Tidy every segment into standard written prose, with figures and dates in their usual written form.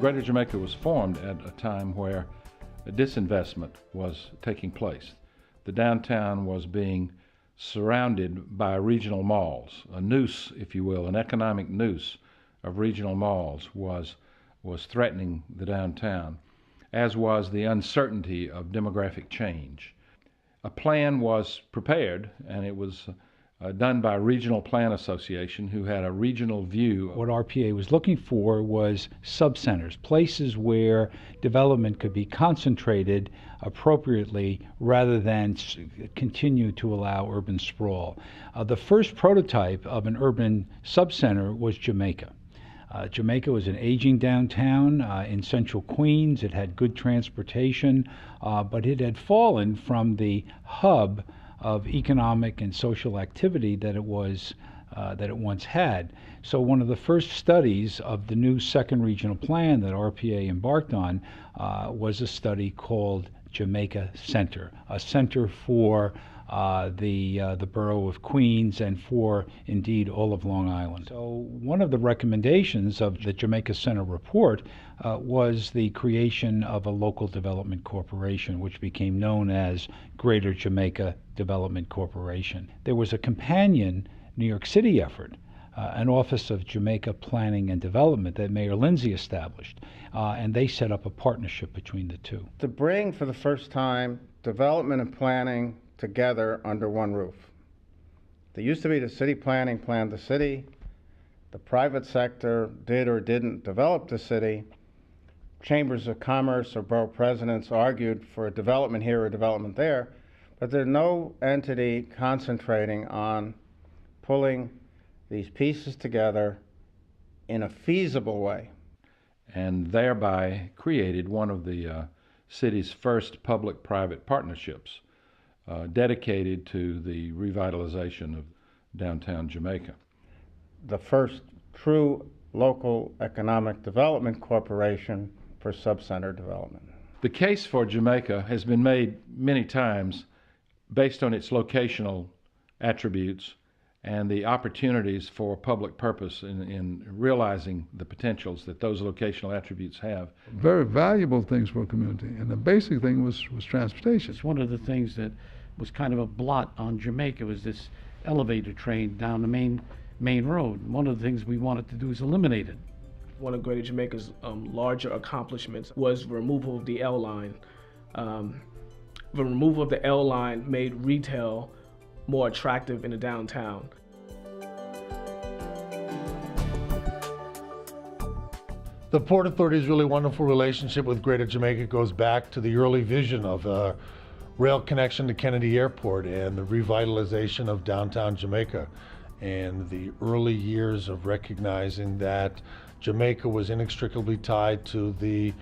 Greater Jamaica was formed at a time where a disinvestment was taking place. The downtown was being surrounded by regional malls. A noose, if you will, an economic noose of regional malls was threatening the downtown, as was the uncertainty of demographic change. A plan was prepared, and it was done by a regional plan association who had a regional view. What RPA was looking for was subcenters, places where development could be concentrated appropriately rather than continue to allow urban sprawl. The first prototype of an urban subcenter was Jamaica. Jamaica was an aging downtown in central Queens. It had good transportation, but it had fallen from the hub of economic and social activity that it once had. So one of the first studies of the new second regional plan that RPA embarked on was a study called Jamaica Center, a center for the borough of Queens and for indeed all of Long Island. So one of the recommendations of the Jamaica Center report was the creation of a local development corporation, which became known as Greater Jamaica Development Corporation. There was a companion New York City effort, an Office of Jamaica Planning and Development that Mayor Lindsay established, and they set up a partnership between the two. To bring for the first time development and planning together under one roof. There used to be the city planning planned the city, the private sector did or didn't develop the city, chambers of commerce or borough presidents argued for a development here or a development there, but there's no entity concentrating on pulling these pieces together in a feasible way. And thereby created one of the city's first public-private partnerships dedicated to the revitalization of downtown Jamaica. The first true local economic development corporation for subcenter development. The case for Jamaica has been made many times based on its locational attributes and the opportunities for public purpose in realizing the potentials that those locational attributes have. Very valuable things for a community, and the basic thing was transportation. It's one of the things that was kind of a blot on Jamaica, was this elevator train down the main road. One of the things we wanted to do is eliminate it. One of Greater Jamaica's larger accomplishments was removal of the L line. The removal of the L line made retail more attractive in the downtown. The Port Authority's really wonderful relationship with Greater Jamaica goes back to the early vision of a rail connection to Kennedy Airport and the revitalization of downtown Jamaica, and the early years of recognizing that Jamaica was inextricably tied to the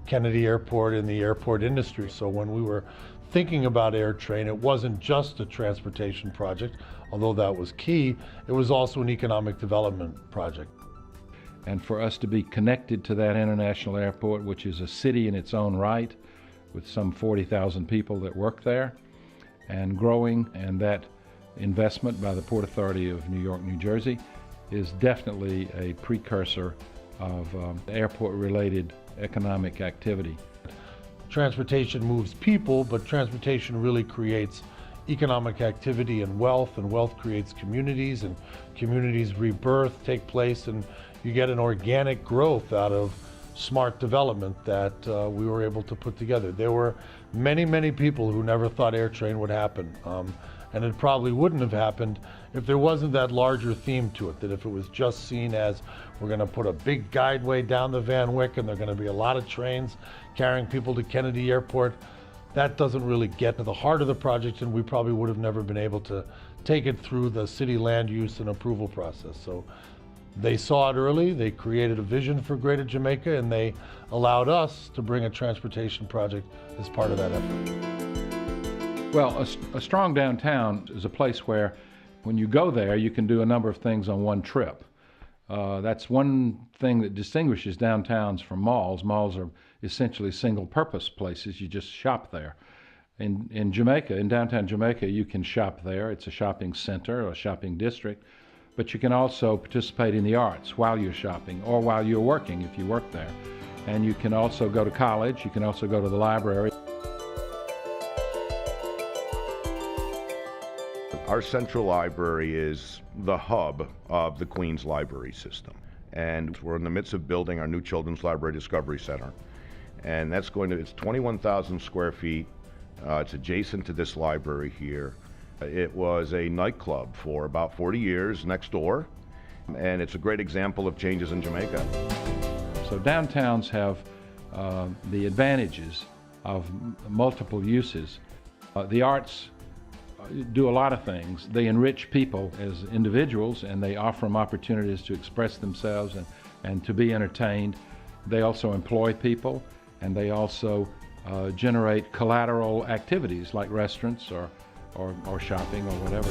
Kennedy Airport and the airport industry. So when we were thinking about AirTrain, it wasn't just a transportation project, although that was key, it was also an economic development project. And for us to be connected to that international airport, which is a city in its own right, with some 40,000 people that work there, and growing, and that investment by the Port Authority of New York, New Jersey, is definitely a precursor of airport-related economic activity. Transportation moves people, but transportation really creates economic activity and wealth creates communities, and communities rebirth, take place, and you get an organic growth out of smart development that we were able to put together. There were many people who never thought AirTrain would happen, and it probably wouldn't have happened if there wasn't that larger theme to it, that if it was just seen as we're going to put a big guideway down the Van Wyck and there are going to be a lot of trains carrying people to Kennedy Airport, that doesn't really get to the heart of the project, and we probably would have never been able to take it through the city land use and approval process. So they saw it early, they created a vision for Greater Jamaica, and they allowed us to bring a transportation project as part of that effort. Well, a strong downtown is a place where when you go there, you can do a number of things on one trip. That's one thing that distinguishes downtowns from malls. Malls are essentially single-purpose places. You just shop there. In Jamaica, in downtown Jamaica, you can shop there. It's a shopping center or a shopping district, but you can also participate in the arts while you're shopping or while you're working if you work there. and you can also go to college, you can also go to the library. Our central library is the hub of the Queens Library System. And we're in the midst of building our new Children's Library Discovery Center. And it's 21,000 square feet. It's adjacent to this library here. It was a nightclub for about 40 years next door. And it's a great example of changes in Jamaica. So downtowns have the advantages of multiple uses. The arts do a lot of things. They enrich people as individuals, and they offer them opportunities to express themselves and to be entertained. They also employ people, and they also generate collateral activities like restaurants or shopping or whatever.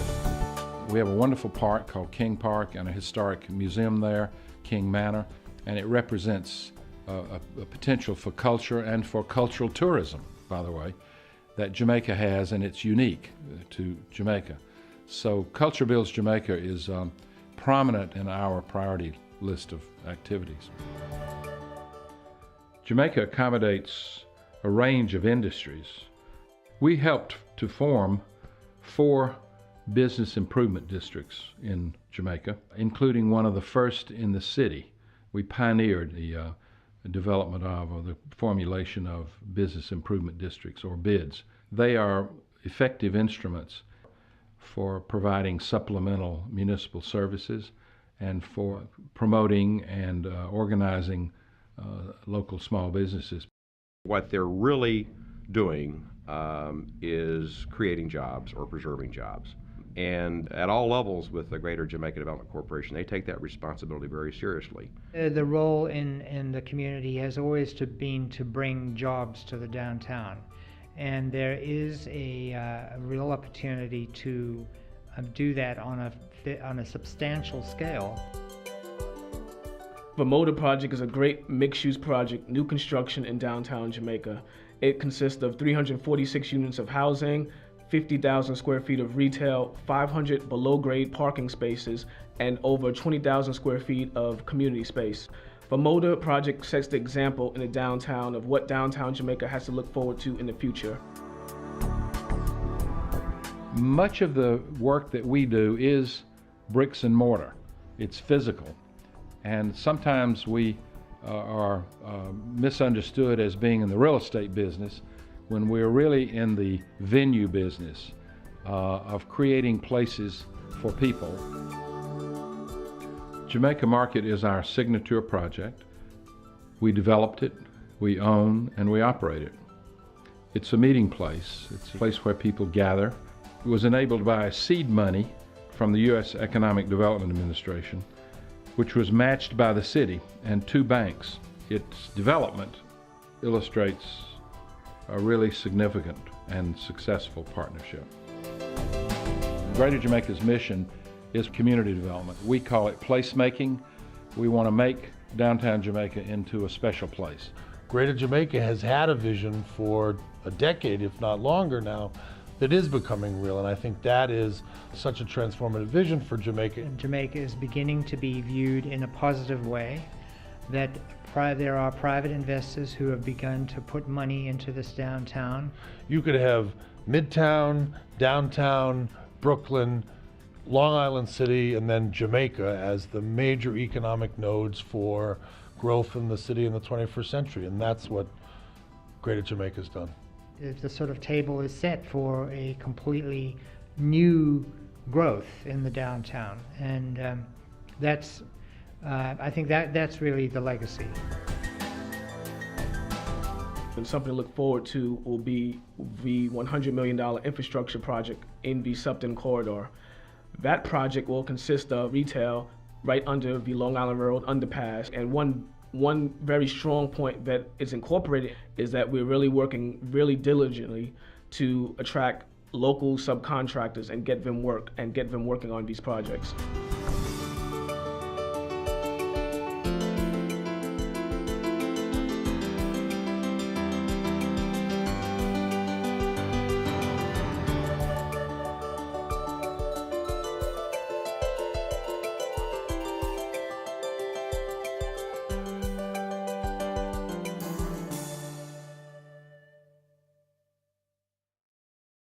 We have a wonderful park called King Park and a historic museum there, King Manor, and it represents a potential for culture and for cultural tourism, by the way, that Jamaica has, and it's unique to Jamaica. So Culture Builds Jamaica is prominent in our priority list of activities. Jamaica accommodates a range of industries. We helped to form 4 business improvement districts in Jamaica, including one of the first in the city. We pioneered the development of, or the formulation of, business improvement districts, or BIDs. They are effective instruments for providing supplemental municipal services and for promoting and organizing local small businesses. What they're really doing is creating jobs or preserving jobs. And at all levels with the Greater Jamaica Development Corporation, they take that responsibility very seriously. The role in the community has always been to bring jobs to the downtown. And there is a real opportunity to do that on a substantial scale. The Motor Project is a great mixed-use project, new construction in downtown Jamaica. It consists of 346 units of housing, 50,000 square feet of retail, 500 below-grade parking spaces, and over 20,000 square feet of community space. The Motor Project sets the example in the downtown of what downtown Jamaica has to look forward to in the future. Much of the work that we do is bricks and mortar. It's physical. And sometimes we are misunderstood as being in the real estate business, when we're really in the venue business of creating places for people. Jamaica Market is our signature project. We developed it, we own, and we operate it. It's a meeting place. It's a place where people gather. It was enabled by seed money from the U.S. Economic Development Administration, which was matched by the city and 2 banks. Its development illustrates a really significant and successful partnership. Greater Jamaica's mission is community development. We call it placemaking. We want to make downtown Jamaica into a special place. Greater Jamaica has had a vision for a decade, if not longer now, that is becoming real, and I think that is such a transformative vision for Jamaica. Jamaica is beginning to be viewed in a positive way, that there are private investors who have begun to put money into this downtown. You could have Midtown, Downtown, Brooklyn, Long Island City, and then Jamaica as the major economic nodes for growth in the city in the 21st century, and that's what Greater Jamaica's done. The sort of table is set for a completely new growth in the downtown, and that's I think that's really the legacy. And something to look forward to will be the $100 million infrastructure project in the Supton corridor. That project will consist of retail right under the Long Island Railroad underpass, and one very strong point that is incorporated is that we're really working really diligently to attract local subcontractors and get them working on these projects.